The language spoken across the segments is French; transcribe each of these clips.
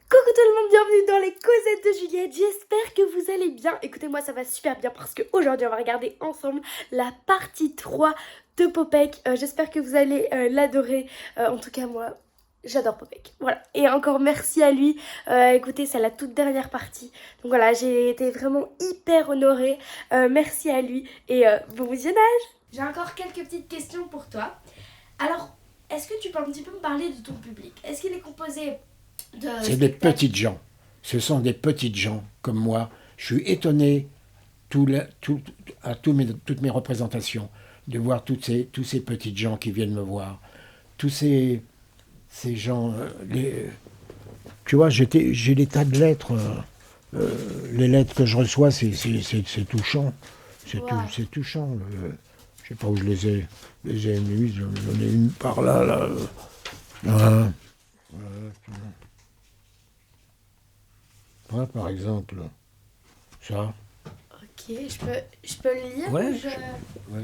Coucou tout le monde, bienvenue dans les causettes de Juliette, j'espère que vous allez bien. Écoutez, moi ça va super bien parce qu'aujourd'hui on va regarder ensemble la partie 3 de Popek. J'espère que vous allez l'adorer, en tout cas moi j'adore Popek. Voilà, et encore merci à lui. Écoutez, c'est la toute dernière partie, donc voilà, j'ai été vraiment hyper honorée. Merci à lui et bon visionnage. J'ai encore quelques petites questions pour toi. Alors, est-ce que tu peux un petit peu me parler de ton public? Est-ce qu'il est composé de C'est des petites gens. Ce sont des petites gens comme moi. Je suis étonné toutes mes représentations de voir tous ces petites gens qui viennent me voir. Tous ces gens. Tu vois, j'ai des tas de lettres. Les lettres que je reçois, c'est touchant. Wow. C'est touchant. Je sais pas où je les ai mises. J'en ai une par là. Là. Voilà. Voilà, par exemple, ça. Ok, je peux le lire Ouais, ou je... Ouais.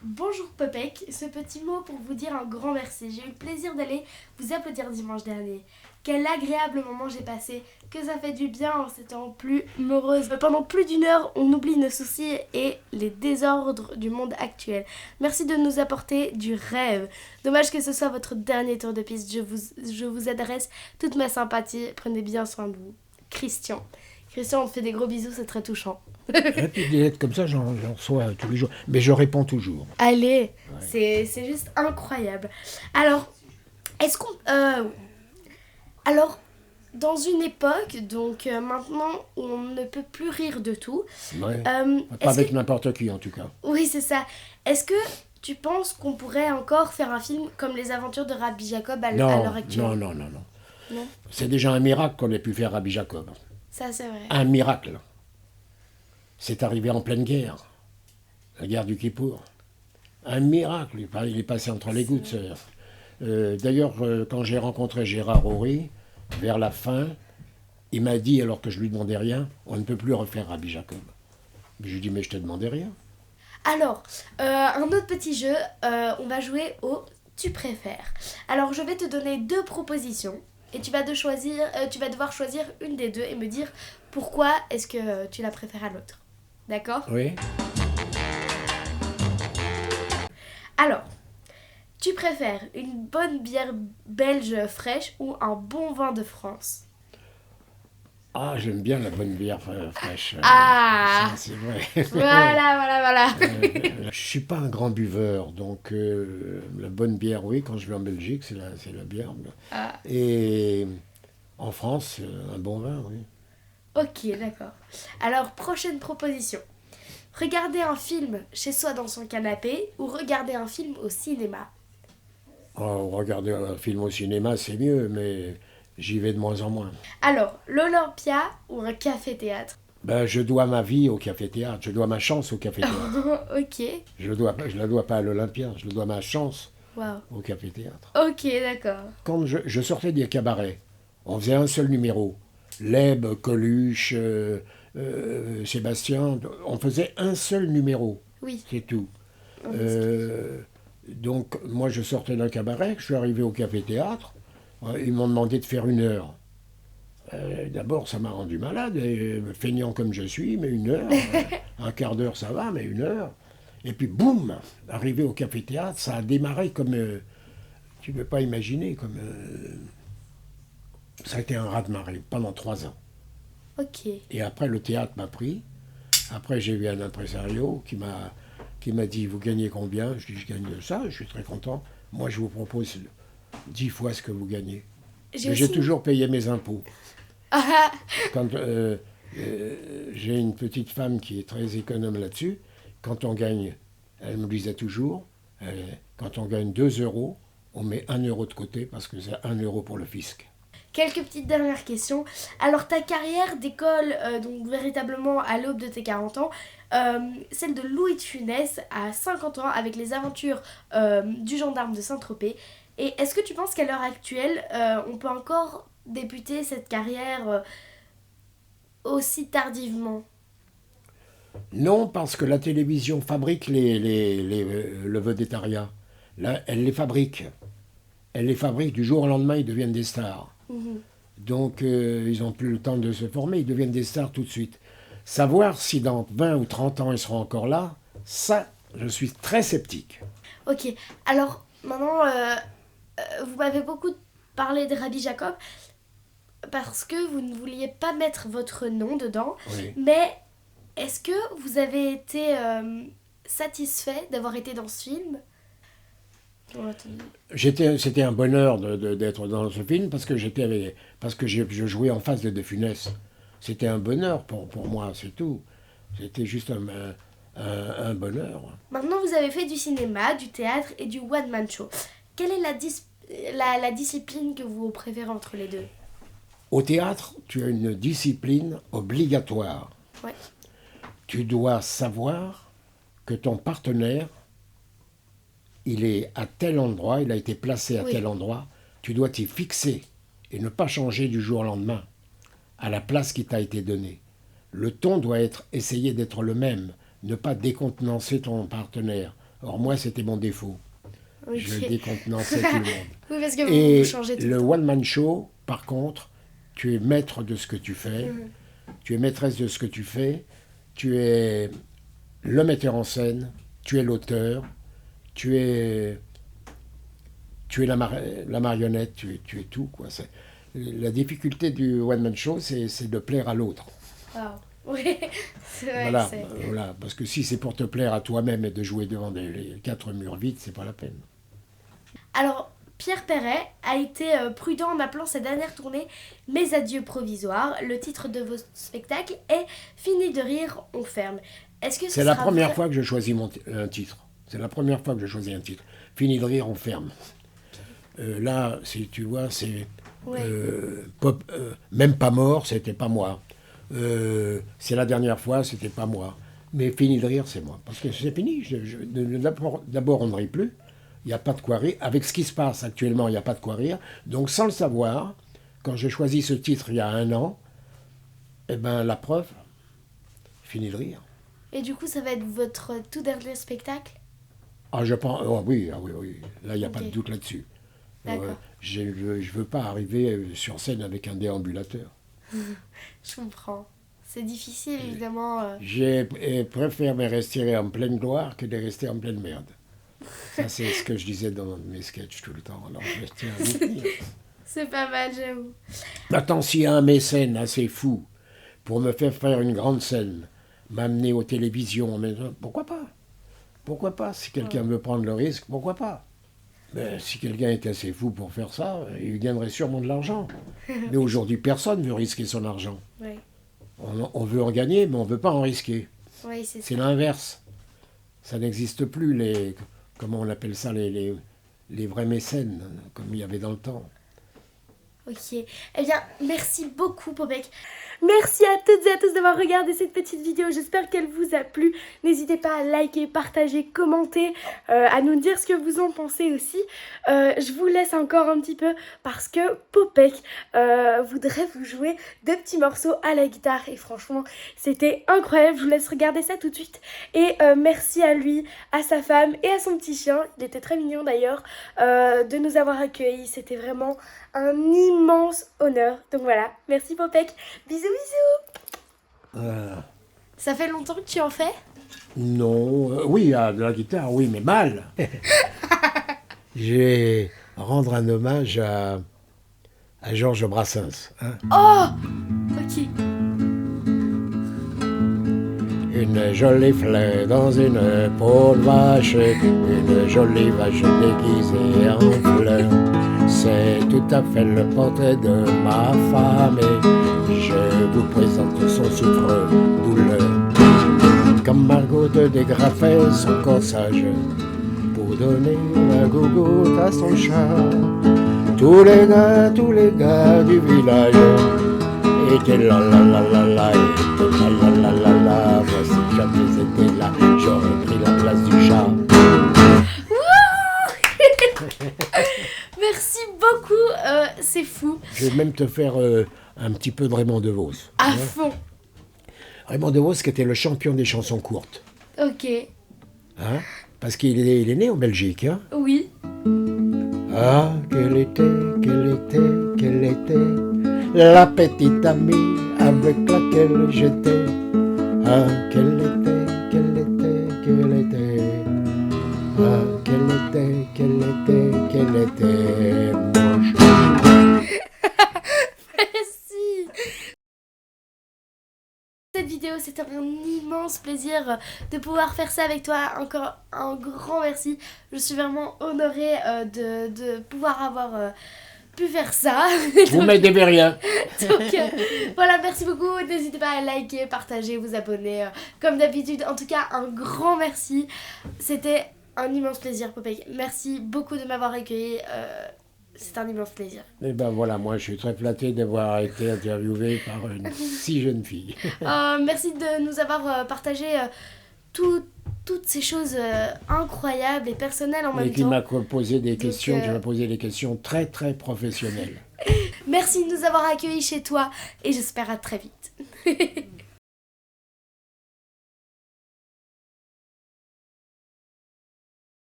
Bonjour Popek, ce petit mot pour vous dire un grand merci. J'ai eu le plaisir d'aller vous applaudir dimanche dernier. Quel agréable moment j'ai passé, que ça fait du bien en ces temps plus moroses. Pendant plus d'une heure, on oublie nos soucis et les désordres du monde actuel. Merci de nous apporter du rêve. Dommage que ce soit votre dernier tour de piste. Je vous adresse toute ma sympathie. Prenez bien soin de vous. Christian. Christian, on te fait des gros bisous, c'est très touchant. Et puis des lettres comme ça, j'en reçois tous les jours. Mais je réponds toujours. Allez, Ouais. c'est juste incroyable. Alors, est-ce qu'on... alors, dans une époque, donc maintenant, où on ne peut plus rire de tout, Ouais. Pas est-ce avec que... n'importe qui, en tout cas. Oui, c'est ça. Est-ce que tu penses qu'on pourrait encore faire un film comme Les Aventures de Rabbi Jacob à l'heure Non, actuelle? non. Non. C'est déjà un miracle qu'on ait pu faire Rabbi Jacob. Ça, c'est vrai. Un miracle. C'est arrivé en pleine guerre. La guerre du Kippour. Un miracle. Il est passé entre les gouttes. D'ailleurs, quand j'ai rencontré Gérard Horry, vers la fin, il m'a dit, alors que je lui demandais rien, on ne peut plus refaire Rabbi Jacob. Je lui dis, mais je te demandais rien. Alors, un autre petit jeu, on va jouer au Tu préfères. Alors, je vais te donner deux propositions et tu vas devoir choisir une des deux et me dire pourquoi est-ce que tu la préfères à l'autre. D'accord? Oui. Alors, tu préfères une bonne bière belge fraîche ou un bon vin de France? Ah, j'aime bien la bonne bière fraîche. Ah, Ça, c'est vrai. voilà. Je suis pas un grand buveur, donc la bonne bière, oui, quand je vais en Belgique, c'est la bière. Ah, Et en France, un bon vin, oui. ok, d'accord. Alors, prochaine proposition. Regarder un film chez soi dans son canapé ou regarder un film au cinéma? Oh, regarder un film au cinéma, c'est mieux, mais j'y vais de moins en moins. Alors, l'Olympia ou un café-théâtre? Ben, je dois ma vie au café-théâtre, je dois ma chance au café-théâtre. Ok, Je la dois pas à l'Olympia, je dois ma chance wow. au café-théâtre. Ok, d'accord. Quand je sortais des cabarets, on faisait un seul numéro. Leb, Coluche, Sébastien, on faisait un seul numéro, Oui. c'est tout. Donc moi je sortais d'un cabaret, je suis arrivé au café-théâtre, ils m'ont demandé de faire une heure. D'abord ça m'a rendu malade, et, feignant comme je suis, mais une heure, un quart d'heure ça va, mais une heure. Et puis boum, arrivé au café-théâtre, ça a démarré comme, tu ne peux pas imaginer, comme... ça a été un raz-de-marée pendant 3 ans. Ok. Et après, le théâtre m'a pris. Après, j'ai eu un impresario qui m'a dit, vous gagnez combien? Je dis, je gagne ça, je suis très content. Moi, je vous propose 10 fois ce que vous gagnez. J'ai Mais j'ai aussi... toujours payé mes impôts. Ah, Quand j'ai une petite femme qui est très économe là-dessus, quand on gagne, elle me disait toujours, quand on gagne 2 euros, on met 1 euro de côté parce que c'est 1 euro pour le fisc. quelques petites dernières questions. Alors, ta carrière décolle donc véritablement à l'aube de tes 40 ans. Celle de Louis de Funès à 50 ans avec les aventures du gendarme de Saint-Tropez. Et est-ce que tu penses qu'à l'heure actuelle, on peut encore débuter cette carrière aussi tardivement? Non, parce que la télévision fabrique le vedettariat. Là, elle les fabrique. Elle les fabrique, du jour au lendemain, ils deviennent des stars. Mhm. Donc, ils n'ont plus le temps de se former, ils deviennent des stars tout de suite. Savoir si dans 20 ou 30 ans, ils seront encore là, ça, je suis très sceptique. Ok, alors maintenant, vous m'avez beaucoup parlé de Rabbi Jacob parce que vous ne vouliez pas mettre votre nom dedans, Oui. mais est-ce que vous avez été satisfait d'avoir été dans ce film? C'était un bonheur d'être dans ce film parce que je jouais en face de Funès. C'était un bonheur pour moi, c'est tout. C'était juste un bonheur. Maintenant, vous avez fait du cinéma, du théâtre et du one-man show. Quelle est la discipline que vous préférez entre les deux? Au théâtre, tu as une discipline obligatoire. Ouais. Tu dois savoir que ton partenaire, il est à tel endroit, il a été placé à tel endroit. Tu dois t'y fixer et ne pas changer du jour au lendemain à la place qui t'a été donnée. Le ton doit essayer d'être le même, ne pas décontenancer ton partenaire. Or moi, c'était mon défaut. Okay. Je décontenançais tout le monde. Oui, parce que Et vous changez tout le temps. one-man show, par contre, tu es maître de ce que tu fais, tu es maîtresse de ce que tu fais, tu es le metteur en scène, tu es l'auteur, tu es la marionnette, tu es tout, quoi. La difficulté du one-man show, c'est de plaire à l'autre. Wow. Oui, c'est vrai. Voilà, parce que si c'est pour te plaire à toi-même et de jouer devant les 4 murs vides, c'est pas la peine. Alors, Pierre Perret a été prudent en m'appelant sa dernière tournée Mes adieux provisoires. Le titre de votre spectacle est Fini de rire, on ferme. Est-ce que C'est la première fois que je choisis un titre. C'est la première fois que je choisis un titre. Fini de rire, on ferme. Là, si tu vois, c'est même pas mort, c'était pas moi. C'est la dernière fois, c'était pas moi. Mais fini de rire, c'est moi. Parce que c'est fini. D'abord, on ne rit plus. Il n'y a pas de quoi rire. Avec ce qui se passe actuellement, il n'y a pas de quoi rire. Donc, sans le savoir, quand j'ai choisi ce titre il y a 1 an, eh ben, la preuve, fini de rire. Et du coup, ça va être votre tout dernier spectacle? Ah, je pense. Oh, oui. Là, il n'y a pas de doute là-dessus. D'accord. Je ne veux pas arriver sur scène avec un déambulateur. Je comprends. C'est difficile, évidemment. J'ai préféré rester en pleine gloire que de rester en pleine merde. Ça, c'est ce que je disais dans mes sketchs tout le temps. Alors, je tiens à le dire. C'est pas mal, j'avoue. Maintenant, s'il y a un mécène assez fou pour me faire une grande scène, m'amener aux télévisions, pourquoi pas? Pourquoi pas? Si quelqu'un veut prendre le risque, pourquoi pas? Mais si quelqu'un est assez fou pour faire ça, il gagnerait sûrement de l'argent. Mais aujourd'hui, personne ne veut risquer son argent. Oui, On veut en gagner, mais on ne veut pas en risquer. oui, c'est ça. C'est l'inverse. Ça n'existe plus, comment on appelle ça, les vrais mécènes, comme il y avait dans le temps. Ok. Eh bien, merci beaucoup, Popek. Merci à toutes et à tous d'avoir regardé cette petite vidéo. J'espère qu'elle vous a plu. N'hésitez pas à liker, partager, commenter, à nous dire ce que vous en pensez aussi. Je vous laisse encore un petit peu parce que Popek voudrait vous jouer 2 petits morceaux à la guitare. Et franchement, c'était incroyable. Je vous laisse regarder ça tout de suite. Et merci à lui, à sa femme et à son petit chien. Il était très mignon d'ailleurs de nous avoir accueillis. C'était vraiment un immense honneur. Donc voilà, merci Popek. Bisous, bisous. Ça fait longtemps que tu en fais? Non, oui, à de la guitare, oui, mais mal. Je vais rendre un hommage à Georges Brassens. Hein. Oh, ok. Une jolie fleur dans une peau de vache, une jolie vache déguisée en fleur. C'est tout à fait le portrait de ma femme et je vous présente son souffre-douleur. Comme Margot de dégrafer son corsage pour donner la gougoute à son chat. Tous les gars du village étaient là la la la la, étaient là la la la la. Moi si jamais j'étais là, j'aurais pris la place du chat. Merci beaucoup, c'est fou. Je vais même te faire un petit peu de Raymond DeVos. À fond. Raymond DeVos qui était le champion des chansons courtes. Ok. Hein, parce qu'il est né en Belgique. Hein. Oui. Ah, quel était la petite amie avec laquelle j'étais. Ah, qu'elle était, qu'elle était, qu'elle était. Ah, qu'elle était, qu'elle était, qu'elle était moche. Merci. Cette vidéo, c'était un immense plaisir de pouvoir faire ça avec toi. Encore un grand merci. Je suis vraiment honorée de pouvoir avoir pu faire ça. Vous m'aidez rien. Donc voilà, merci beaucoup. N'hésitez pas à liker, partager, vous abonner. Comme d'habitude, en tout cas, un grand merci. C'était un immense plaisir, Popek. Merci beaucoup de m'avoir accueilli. C'est un immense plaisir. Et ben voilà, moi je suis très flatté d'avoir été interviewé par une si jeune fille. Merci de nous avoir partagé toutes ces choses incroyables et personnelles en Et même qui temps. m'a posé des questions, Donc, qui m'a posé des questions très très professionnelles. Merci de nous avoir accueillis chez toi et j'espère à très vite.